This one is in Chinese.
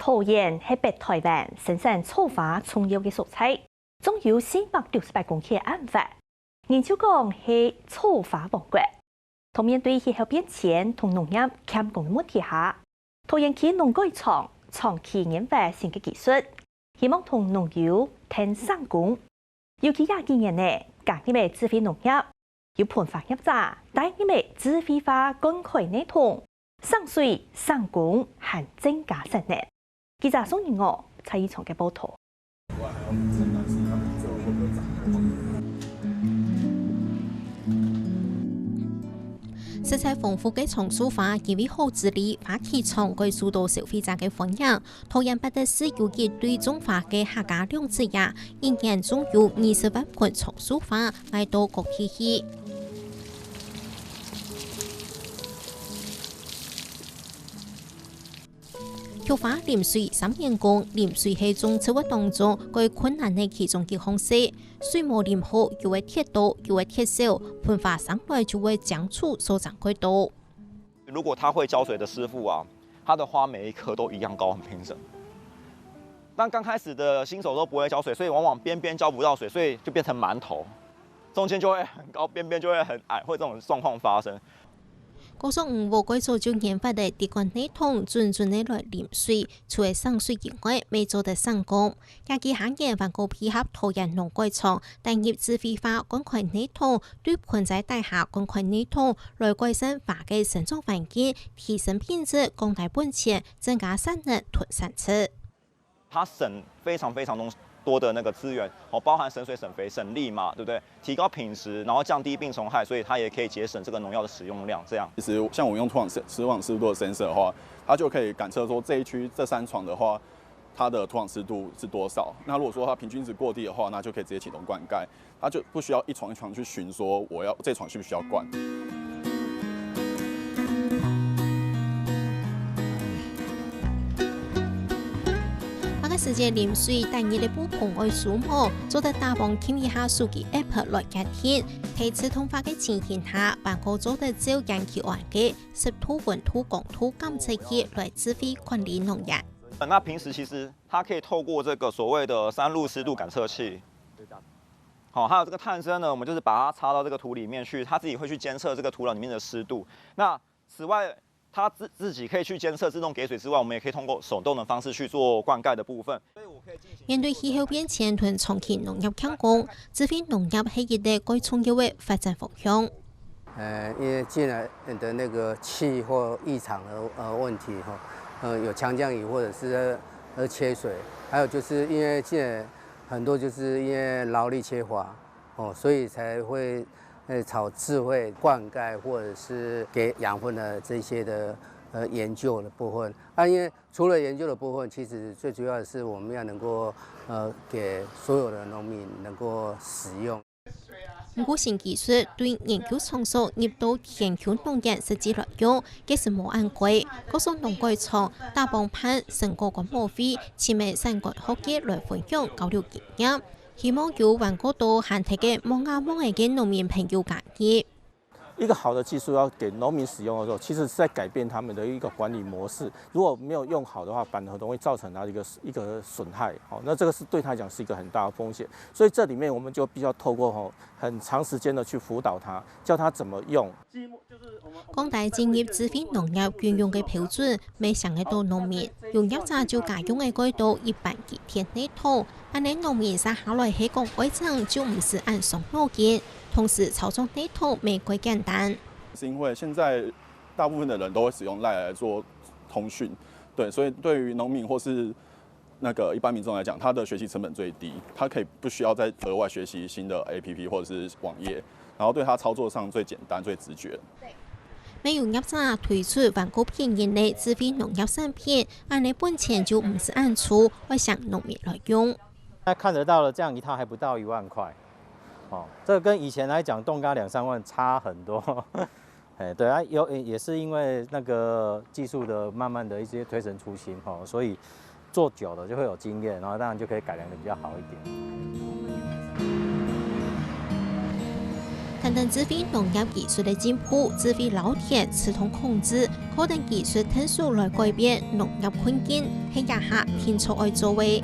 桃园是北台湾生产草花重要的所在，总有498公顷案发。研究讲是草花王国。同面对气候变迁同农业欠供的问题下，桃园区农改场长期研发新的技术，希望同农友添上工。尤其20几年内，讲因为智慧农业有盤發入閘，但因為智慧化公開內同，省水省工還增加成能。記者宋英娥蔡依松嘅報道。色彩豐富嘅松樹花，因為好治理花期長，可以受到消費者嘅歡迎。桃園北特市尤其對種花嘅客家兩子也，一年總有20萬盆松樹花賣到國際去。菊花淋水3年工，淋水係種植物當中最困難嘅其中一項事。水冇淋好，又會鐵多，又會鐵少，盆花上來就會將處所長更多。如果他會澆水的師傅啊，他的花每一棵都一樣高，很平整。但剛開始的新手都不會澆水，所以往往邊邊澆不到水，所以就變成饅頭，中間就會很高，邊邊就會很矮，會這種狀況發生。高速5號改造就研發的滴灌內桶，準的來淋水，除了省水以外，未做得成功。加其行業還個配合桃園農改場，但業智慧化灌溉內桶，對盆栽大廈灌溉內桶，來改善花嘅生長環境，提升品質，降低本錢，增加產能，囤產值。它省非常多的那個資源，包含省水、省肥、省力嘛，對不對？提高品質，然後降低病蟲害，所以它也可以節省這個農藥的使用量。這樣，其實像我用土壤濕度的 sensor 的話，它就可以感測說這一區這3床的話，它的土壤濕度是多少。那如果說它平均值過低的話，那就可以直接啟動灌溉，它就不需要一床一床去尋說我要這床需不需要灌。世界淋水單日的不同愛數目，做得大幫添一下數據 app 來檢驗，睇刺痛化嘅情形下，辦個做得照研究完嘅濕土、溫土、光土監測器來指揮管理農業。那平時其實它可以透過這個所謂的3路濕度感測器，好，還有這個探針呢，我們就是把它插到這個土裡面去，它自己會去監測這個土壤裡面的濕度。那此外，它自己可以去監測自動給水之外，我們也可以通過手動的方式去做灌溉的部分。面對氣候變遷同長期農業強攻，智慧農業係一個最重要的發展方向。因為近來的那個氣候異常的問題有強降雨或者是缺水，還有就是因為近來很多就是因為勞力缺乏所以才會朝智慧灌溉或者是給養分的這些的研究的部分。因為除了研究的部分，其實最主要的是我們要能夠給所有的農民能夠使用。唔新技術對研究場所入到田區農業實際來用，即是冇按規。高速農改場大幫盼成個廣播費，前面3個學界來分享交流經驗。希望有萬個多限體嘅望亞望嘅農民朋友建議。一個好的技術要給農民使用的時候，其實是在改變他們的一個管理模式。如果沒有用好的話，反而容易造成他一個損害。好，那這個是對他講是一個很大的風險。所以這裡面我們就必須要透過很長時間的去輔導他，教他怎麼用。廣大專業智慧農業運用嘅標準，未上嘅到農民用一扎就家用嘅改到100幾天內桶，但係農民實下來起講改正就唔是按上路徑。同時操作內桶沒鬼簡單，是因為現在大部分的人都會使用 LINE 來做通訊，對，所以對於農民或是那個一般民眾來講，他的學習成本最低，他可以不需要再額外學習新的 APP 或者是網頁，然後對他操作上最簡單、最直覺。沒有業者推出環高便宜的智慧農業產品，按你本錢就唔是按出，會向農民來用。看得到了，這樣一套還不到1萬塊。這個跟以前來講，動軋2、3萬差很多。對啊，也是因為那個技術的慢慢的一些推陳出新，所以做久了就會有經驗，然後當然就可以改良得比較好一點。團等智慧农业技术的进步，智慧老田自动控制，可等技术迅速来改变农业困境，喺家下天出爱作为。